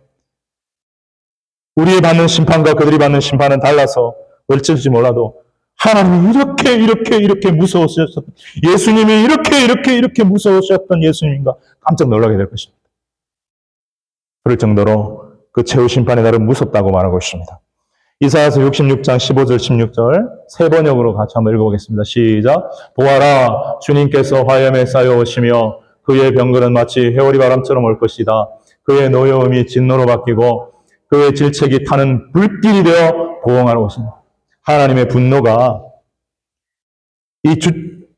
우리의 받는 심판과 그들이 받는 심판은 달라서 어쩔지 몰라도 하나님이 이렇게 무서우셨던 예수님이 이렇게 무서우셨던 예수님인가 깜짝 놀라게 될 것입니다. 그럴 정도로 그 최후 심판의 날은 무섭다고 말하고 있습니다. 이사야서 66장 15절 16절 세 번역으로 같이 한번 읽어보겠습니다. 시작. 보아라, 주님께서 화염에 쌓여 오시며 그의 병거는 마치 회오리 바람처럼 올 것이다. 그의 노여움이 진노로 바뀌고 그의 질책이 타는 불길이 되어 보응하러 오신다. 하나님의 분노가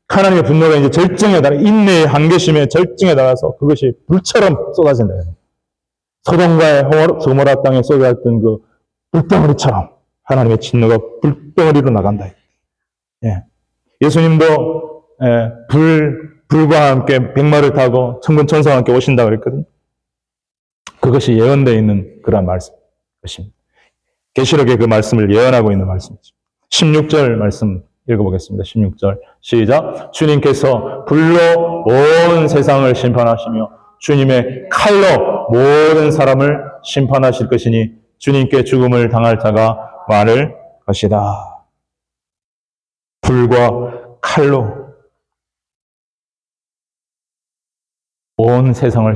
하나님의 분노가 이제 절정에 달해 인내의 한계심의 절정에 달아서 그것이 불처럼 쏟아진다. 소돔과의 고모라 땅에 쏟아졌던 그 불덩어리처럼 하나님의 진노가 불덩어리로 나간다. 예. 예수님도 불과 함께 백마를 타고 천군 천사와 함께 오신다 그랬거든요. 그것이 예언되어 있는 그러한 말씀입니다. 계시록의 그 말씀을 예언하고 있는 말씀이죠. 16절 말씀 읽어보겠습니다. 16절 시작. 주님께서 불로 온 세상을 심판하시며 주님의 칼로 모든 사람을 심판하실 것이니 주님께 죽음을 당할 자가 많을 것이다. 불과 칼로 온 세상을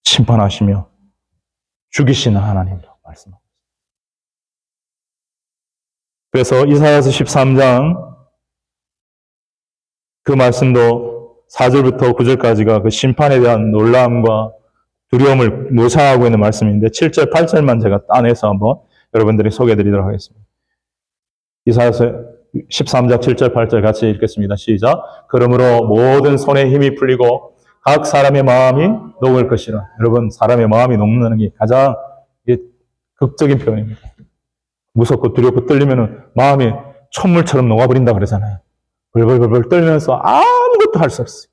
심판하시며 죽이시는 하나님이라고 말씀합니다. 그래서 이사야서 13장 그 말씀도 4절부터 9절까지가 그 심판에 대한 놀라움과 두려움을 묘사하고 있는 말씀인데 7절, 8절만 제가 따내서 한번 여러분들이 소개해드리도록 하겠습니다. 이사야서 13장 7절, 8절 같이 읽겠습니다. 시작. 그러므로 모든 손에 힘이 풀리고 각 사람의 마음이 녹을 것이라. 여러분, 사람의 마음이 녹는 게 가장 극적인 표현입니다. 무섭고 두렵고 떨리면 마음이 촛물처럼 녹아버린다 그러잖아요. 벌벌벌 떨면서 아무것도 할 수 없어요.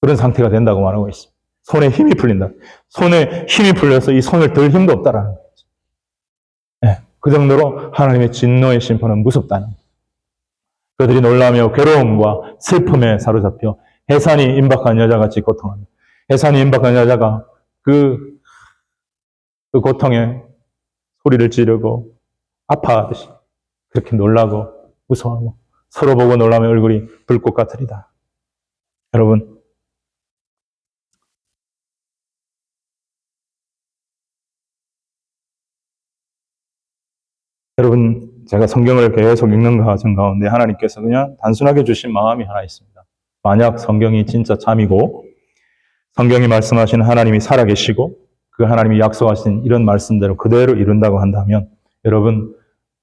그런 상태가 된다고 말하고 있습니다. 손에 힘이 풀린다. 손에 힘이 풀려서 이 손을 들 힘도 없다라는 거죠. 네, 그 정도로 하나님의 진노의 심판은 무섭다는 거죠. 그들이 놀라며 괴로움과 슬픔에 사로잡혀 해산이 임박한 여자같이 고통합니다. 해산이 임박한 여자가 그 고통에 소리를 지르고 아파하듯이 그렇게 놀라고 무서워하고 서로 보고 놀라며 얼굴이 불꽃 같으리다. 여러분, 제가 성경을 계속 읽는 과정 가운데 하나님께서 그냥 단순하게 주신 마음이 하나 있습니다. 만약 성경이 진짜 참이고 성경이 말씀하신 하나님이 살아계시고 그 하나님이 약속하신 이런 말씀대로 그대로 이룬다고 한다면 여러분,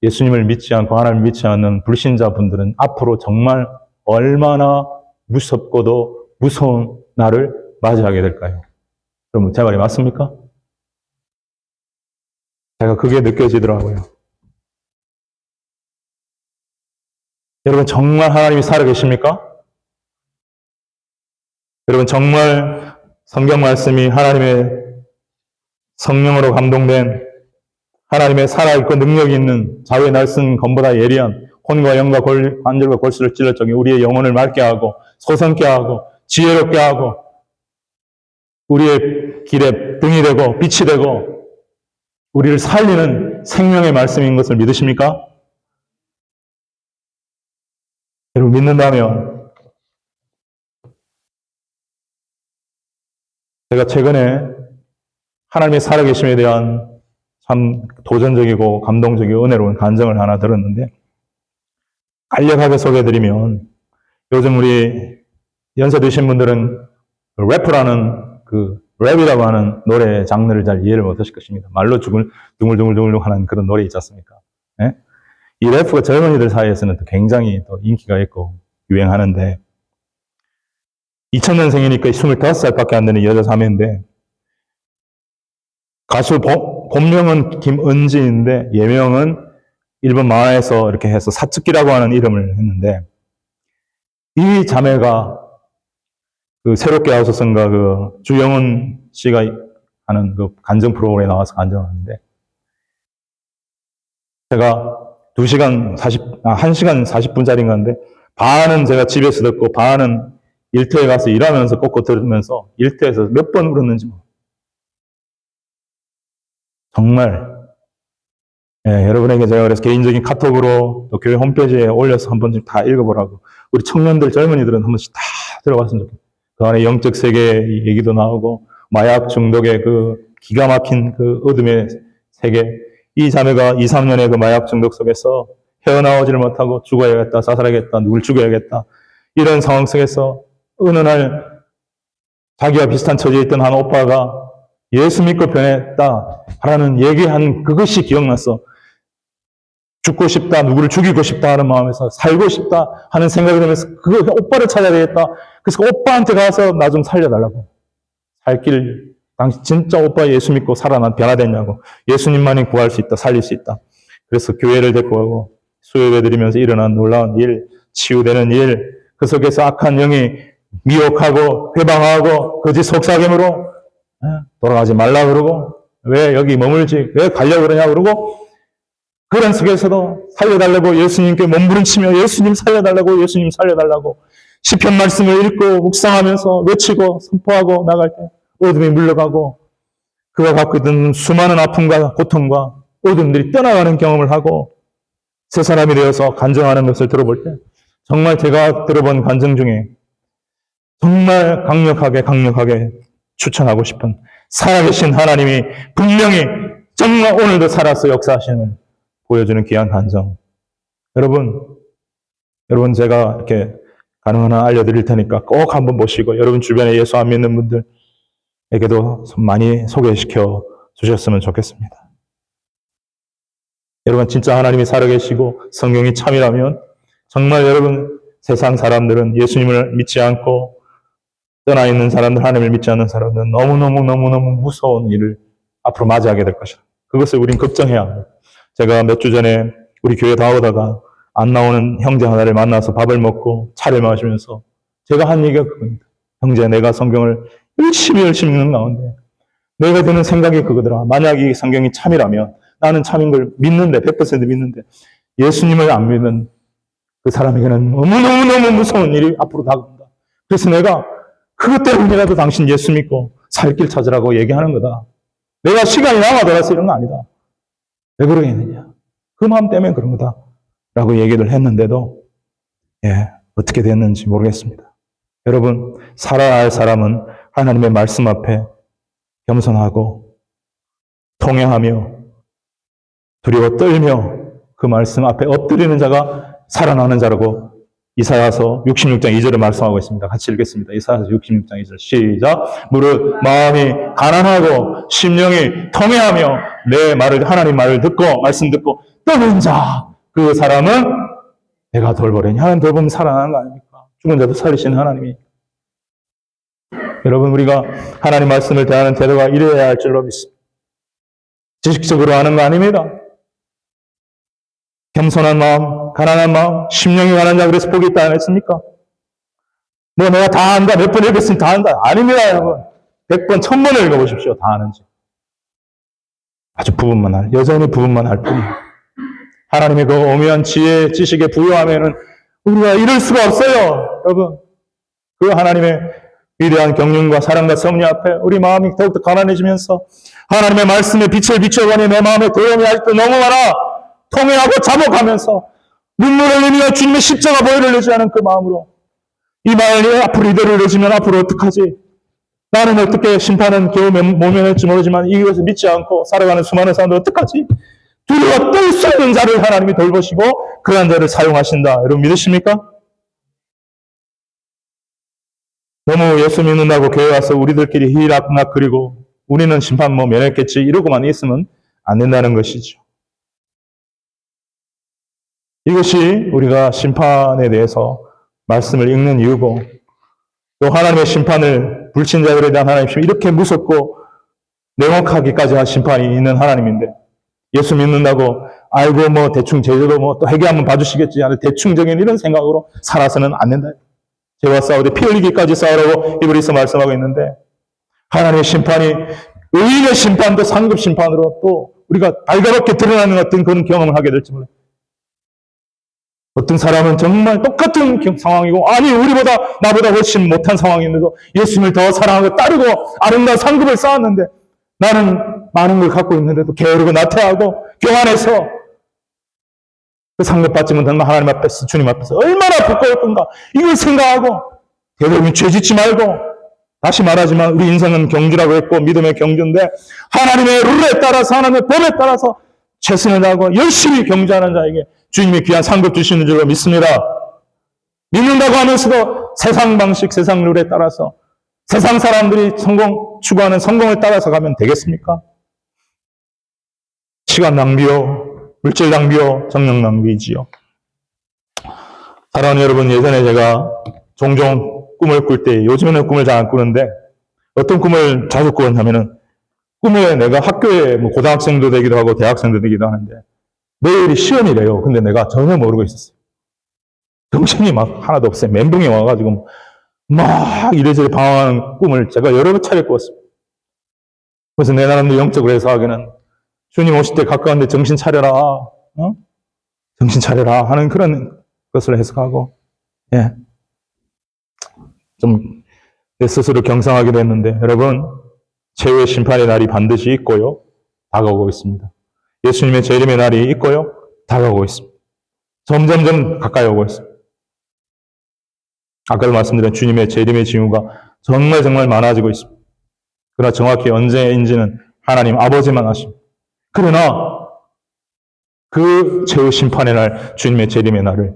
예수님을 믿지 않고 하나님을 믿지 않는 불신자분들은 앞으로 정말 얼마나 무섭고도 무서운 날을 맞이하게 될까요? 여러분, 제 말이 맞습니까? 제가 그게 느껴지더라고요. 여러분, 정말 하나님이 살아계십니까? 여러분, 정말 성경 말씀이 하나님의 성령으로 감동된 하나님의 살아있고 능력이 있는 자유의 날쓴 검보다 예리한 혼과 영과 관절과 골수를 찔러 적이 우리의 영혼을 맑게 하고 소성케 하고 지혜롭게 하고 우리의 길에 등이 되고 빛이 되고 우리를 살리는 생명의 말씀인 것을 믿으십니까? 여러분, 믿는다면 제가 최근에 하나님의 살아계심에 대한 참 도전적이고 감동적이고 은혜로운 간증을 하나 들었는데 간략하게 소개해드리면 요즘 우리 연세 드신 분들은 래퍼라는 랩이라고 하는 노래 장르를 잘 이해를 못하실 것입니다. 말로 둥글둥글둥글 하는 그런 노래 있지 않습니까? 네? 이 래퍼가 젊은이들 사이에서는 또 굉장히 또 인기가 있고 유행하는데 2000년생이니까 25살밖에 안 되는 여자 자매인데 가수 본명은 김은지인데 예명은 일본 만화에서 이렇게 해서 사츠키라고 하는 이름을 했는데 이 자매가 새롭게 하소서인가 주영은 씨가 하는 간증 프로그램에 나와서 간증을 하는데 제가 1시간 40분짜리인가인데 반은 제가 집에서 듣고 반은 일터에 가서 일하면서 꽂고 들으면서 일터에서 몇 번 울었는지 정말 여러분에게 제가 그래서 개인적인 카톡으로 또 교회 홈페이지에 올려서 한 번씩 다 읽어보라고 우리 청년들 젊은이들은 한 번씩 다 들어갔으면 좋겠어요. 그 안에 영적 세계 얘기도 나오고 마약 중독의 기가 막힌 어둠의 세계 이 자매가 2, 3년의 마약 중독 속에서 헤어나오지를 못하고 죽어야겠다 자살하겠다 누굴 죽여야겠다 이런 상황 속에서 어느 날 자기와 비슷한 처지에 있던 한 오빠가 예수 믿고 변했다라는 얘기한 그것이 기억났어. 죽고 싶다, 누구를 죽이고 싶다 하는 마음에서 살고 싶다 하는 생각이 들면서 그 오빠를 찾아야 되겠다. 그래서 오빠한테 가서 나 좀 살려달라고. 살 길, 당신 진짜 오빠 예수 믿고 변화됐냐고. 예수님만이 구할 수 있다, 살릴 수 있다. 그래서 교회를 데리고 가고 수요예배 드리면서 일어난 놀라운 일, 치유되는 일, 그 속에서 악한 영이 미혹하고 회방하고 거짓 속삭임으로 돌아가지 말라 그러고 왜 여기 머물지 왜 가려고 그러냐 그러고 그런 속에서도 살려달라고 예수님께 몸부림치며 예수님 살려달라고 예수님 살려달라고 시편 말씀을 읽고 묵상하면서 외치고 선포하고 나갈 때 어둠이 물러가고 그가 갖고 있던 수많은 아픔과 고통과 어둠들이 떠나가는 경험을 하고 새 사람이 되어서 간증하는 것을 들어볼 때 정말 제가 들어본 간증 중에 정말 강력하게 추천하고 싶은 살아계신 하나님이 분명히 정말 오늘도 살아서 역사하시는 보여주는 귀한 간증. 여러분 제가 이렇게 가능한 한 알려드릴 테니까 꼭 한번 보시고 여러분 주변에 예수 안 믿는 분들에게도 많이 소개시켜 주셨으면 좋겠습니다. 여러분 진짜 하나님이 살아계시고 성경이 참이라면 정말 여러분 세상 사람들은 예수님을 믿지 않고 떠나 있는 사람들, 하나님을 믿지 않는 사람들은 너무너무 무서운 일을 앞으로 맞이하게 될 것이다. 그것을 우린 걱정해야 합니다. 제가 몇 주 전에 우리 교회 나오다가 안 나오는 형제 하나를 만나서 밥을 먹고 차를 마시면서 제가 한 얘기가 그겁니다. 형제, 내가 성경을 열심히 읽는 가운데 내가 드는 생각이 그거더라. 만약 이 성경이 참이라면 나는 참인 걸 믿는데 100% 믿는데 예수님을 안 믿는 그 사람에게는 너무너무 무서운 일이 앞으로 다가온다. 그래서 내가 그것 때문이라도 당신 예수 믿고 살 길 찾으라고 얘기하는 거다. 내가 시간이 남아돌아서 이런 거 아니다. 왜 그러겠느냐. 그 마음 때문에 그런 거다. 라고 얘기를 했는데도 어떻게 됐는지 모르겠습니다. 여러분, 살아야 할 사람은 하나님의 말씀 앞에 겸손하고 통회하며 두려워 떨며 그 말씀 앞에 엎드리는 자가 살아나는 자라고 이사야서 66장 2절을 말씀하고 있습니다. 같이 읽겠습니다. 이사야서 66장 2절 시작. 무릇 마음이 가난하고 심령이 통회하며 내 말을 하나님 말을 듣고 말씀 듣고 떠는 자, 그 사람은 내가 돌보려니. 하나님 돌보면 살아나는 거 아닙니까? 죽은 자도 살리시는 하나님이. 여러분, 우리가 하나님 말씀을 대하는 태도가 이래야 할 줄로 믿습니다. 지식적으로 하는 거 아닙니다. 겸손한 마음, 가난한 마음, 심령이 가난한 자 그래서 복이 있다 안 했습니까? 뭐 내가 다 안다, 몇 번 읽었으니 다 안다. 아닙니다, 여러분. 100번, 1000번을 읽어보십시오. 다 아는지. 아주 여전히 부분만 할 뿐이에요. 하나님의 그 오묘한 지혜, 지식에 부여하면은 우리가 이룰 수가 없어요, 여러분. 그 하나님의 위대한 경륜과 사랑과 섭리 앞에 우리 마음이 더욱더 가난해지면서 하나님의 말씀에 빛을 비춰보니 내 마음에 도움이 아직도 너무 많아 통회하고 자복하면서 눈물을 흘리며 주님의 십자가 보혈을 내지 않은 그 마음으로 이 마을이 앞으로 이대로 이러지면 앞으로 어떡하지? 나는 어떻게 심판은 겨우 모면할지 모르지만 이것을 믿지 않고 살아가는 수많은 사람들 어떡하지? 두려워 떨 수 있는 자를 하나님이 돌보시고 그러한 자를 사용하신다. 여러분 믿으십니까? 너무 예수 믿는다고 교회 와서 우리들끼리 희락낙 그리고 우리는 심판 면했겠지 이러고만 있으면 안 된다는 것이죠. 이것이 우리가 심판에 대해서 말씀을 읽는 이유고 또 하나님의 심판을 불신자들에 대한 하나님의 심판 이렇게 무섭고 냉혹하기까지 한 심판이 있는 하나님인데 예수 믿는다고 아이고 뭐 대충 제대로 뭐 또 회개 한번 봐주시겠지 하는 대충적인 이런 생각으로 살아서는 안 된다. 죄와 싸우되 피 흘리기까지 싸우라고 히브리서 말씀하고 있는데 하나님의 심판이 의인의 심판도 상급 심판으로 또 우리가 달가벗게 드러나는 어떤 그런 경험을 하게 될지 몰라요. 어떤 사람은 정말 똑같은 상황이고 아니 우리보다 나보다 훨씬 못한 상황인데도 예수님을 더 사랑하고 따르고 아름다운 상급을 쌓았는데 나는 많은 걸 갖고 있는데도 게으르고 나태하고 교만해서 그 상급 받지 못한 하나님 앞에서 주님 앞에서 얼마나 부끄러울 건가 이걸 생각하고 되도록이면 죄짓지 말고 다시 말하지만 우리 인생은 경주라고 했고 믿음의 경주인데 하나님의 룰에 따라서 하나님의 법에 따라서 최선을 다하고 열심히 경주하는 자에게 주님이 귀한 상급 주시는 줄로 믿습니다. 믿는다고 하면서도 세상 방식, 세상 룰에 따라서 세상 사람들이 추구하는 성공을 따라서 가면 되겠습니까? 시간 낭비요, 물질 낭비요, 정력 낭비지요. 사랑하는 여러분, 예전에 제가 종종 꿈을 꿀 때, 요즘에는 꿈을 잘 안 꾸는데, 어떤 꿈을 자주 꾸었냐면은, 꿈에 내가 학교에 뭐 고등학생도 되기도 하고 대학생도 되기도 하는데, 내일이 시험이래요. 근데 내가 전혀 모르고 있었어요. 정신이 막 하나도 없어요. 멘붕이 와가지고, 막 이래저래 방황하는 꿈을 제가 여러 차례 꾸었습니다. 그래서 내 나름대로 영적으로 해석하기는, 주님 오실 때 가까운데 정신 차려라, 정신 차려라 하는 그런 것을 해석하고, 예. 좀, 내 스스로 경상하게 됐는데, 여러분, 최후의 심판의 날이 반드시 있고요, 다가오고 있습니다. 예수님의 재림의 날이 있고요, 다가오고 있습니다. 점점점 가까이 오고 있습니다. 아까도 말씀드린 주님의 재림의 징후가 정말 정말 많아지고 있습니다. 그러나 정확히 언제인지는 하나님 아버지만 아십니다. 그러나 그 최후 심판의 날, 주님의 재림의 날을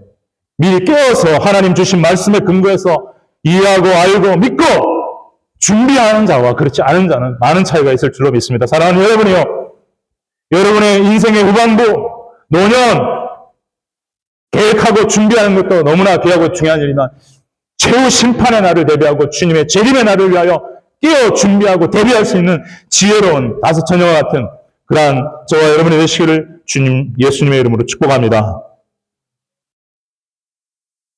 미리 깨어서 하나님 주신 말씀에 근거해서 이해하고 알고 믿고 준비하는 자와 그렇지 않은 자는 많은 차이가 있을 줄로 믿습니다. 사랑하는 여러분이요. 여러분의 인생의 후반부, 노년, 계획하고 준비하는 것도 너무나 귀하고 중요한 일이지만 최후 심판의 날을 대비하고 주님의 재림의 날을 위하여 깨어 준비하고 대비할 수 있는 지혜로운 다섯 처녀와 같은 그러한 저와 여러분의 되시기를 주님 예수님의 이름으로 축복합니다.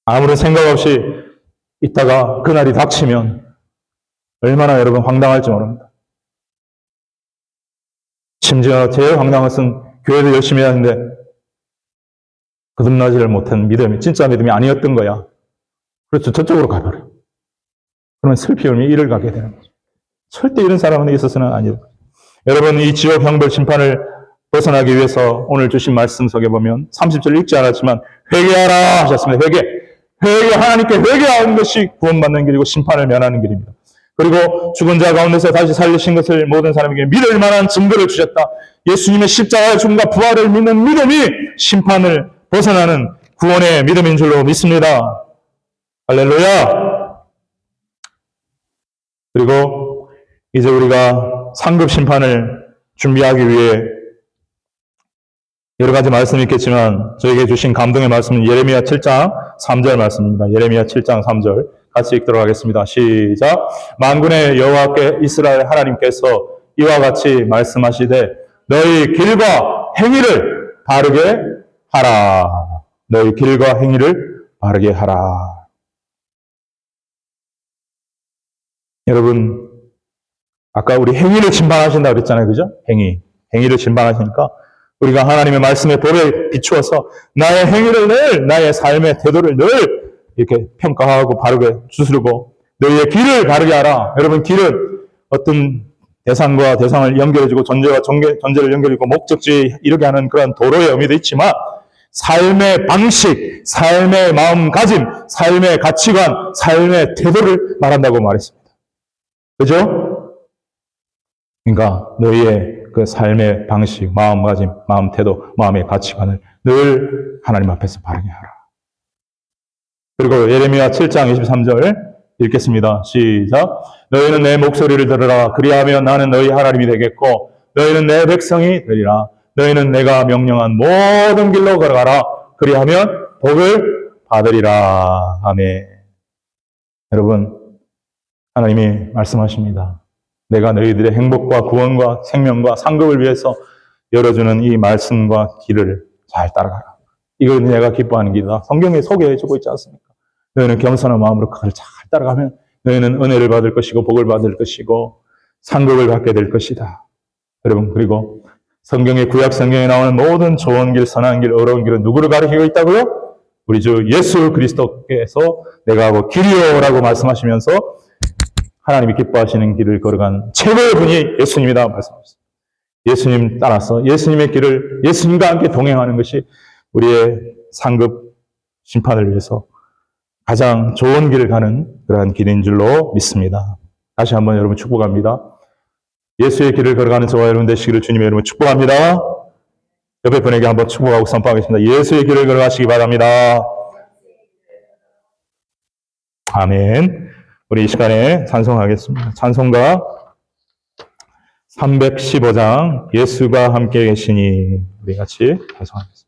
아무런 생각 없이 있다가 그날이 닥치면 얼마나 여러분 황당할지 모릅니다. 심지어 제일 황당한 것은 교회도 열심히 하는데 거듭나지를 못한 믿음이 진짜 믿음이 아니었던 거야. 그래서 저쪽으로 가버려. 그러면 슬피 울며 이를 가게 되는 거죠. 절대 이런 사람은 있어서는 아니에요. 여러분 이 지옥 형벌 심판을 벗어나기 위해서 오늘 주신 말씀 속에 보면 30절 읽지 않았지만 회개하라 하셨습니다. 회개 하나님께 회개하는 것이 구원받는 길이고 심판을 면하는 길입니다. 그리고 죽은 자 가운데서 다시 살리신 것을 모든 사람에게 믿을 만한 증거를 주셨다. 예수님의 십자가의 죽음과 부활을 믿는 믿음이 심판을 벗어나는 구원의 믿음인 줄로 믿습니다. 할렐루야. 그리고 이제 우리가 상급 심판을 준비하기 위해 여러 가지 말씀이 있겠지만 저에게 주신 감동의 말씀은 예레미야 7장 3절 말씀입니다. 예레미야 7장 3절 같이 읽도록 하겠습니다. 시작. 만군의 여호와께 이스라엘 하나님께서 이와 같이 말씀하시되 너희 길과 행위를 바르게 하라. 너희 길과 행위를 바르게 하라. 여러분, 아까 우리 행위를 심판하신다고 그랬잖아요. 그죠? 행위를 심판하시니까 우리가 하나님의 말씀에 볼에 비추어서 나의 행위를 늘, 나의 삶의 태도를 늘 이렇게 평가하고 바르게 주스르고 너희의 길을 바르게 하라. 여러분, 길은 어떤 대상과 대상을 연결해주고 존재와 존재를 연결해주고 목적지 이렇게 하는 그런 도로의 의미도 있지만 삶의 방식, 삶의 마음가짐, 삶의 가치관, 삶의 태도를 말한다고 말했습니다. 그죠? 그러니까 너희의 그 삶의 방식, 마음가짐, 마음 태도, 마음의 가치관을 늘 하나님 앞에서 바르게 하라. 그리고 예레미야 7장 23절 읽겠습니다. 시작. 너희는 내 목소리를 들으라. 그리하면 나는 너희 하나님이 되겠고 너희는 내 백성이 되리라. 너희는 내가 명령한 모든 길로 걸어가라. 그리하면 복을 받으리라. 아멘. 여러분, 하나님이 말씀하십니다. 내가 너희들의 행복과 구원과 생명과 상급을 위해서 열어주는 이 말씀과 길을 잘 따라가라. 이걸 내가 기뻐하는 길이다. 성경에 소개해주고 있지 않습니까? 너희는 겸손한 마음으로 그걸 잘 따라가면 너희는 은혜를 받을 것이고 복을 받을 것이고 상급을 받게 될 것이다. 여러분, 그리고 성경의 구약 성경에 나오는 모든 좋은 길, 선한 길, 어려운 길은 누구를 가리키고 있다고요? 우리 주 예수 그리스도께서 내가 하고 길이요라고 말씀하시면서 하나님이 기뻐하시는 길을 걸어간 최고의 분이 예수님이다 말씀하셨습니다. 예수님 따라서 예수님의 길을 예수님과 함께 동행하는 것이 우리의 상급 심판을 위해서 가장 좋은 길을 가는 그러한 길인 줄로 믿습니다. 다시 한번 여러분 축복합니다. 예수의 길을 걸어가는 저와 여러분 되시기를 주님의 이름으로 축복합니다. 옆에 분에게 한번 축복하고 선포하겠습니다. 예수의 길을 걸어가시기 바랍니다. 아멘. 우리 이 시간에 찬송하겠습니다. 찬송가 315장 예수가 함께 계시니 우리 같이 찬송하겠습니다.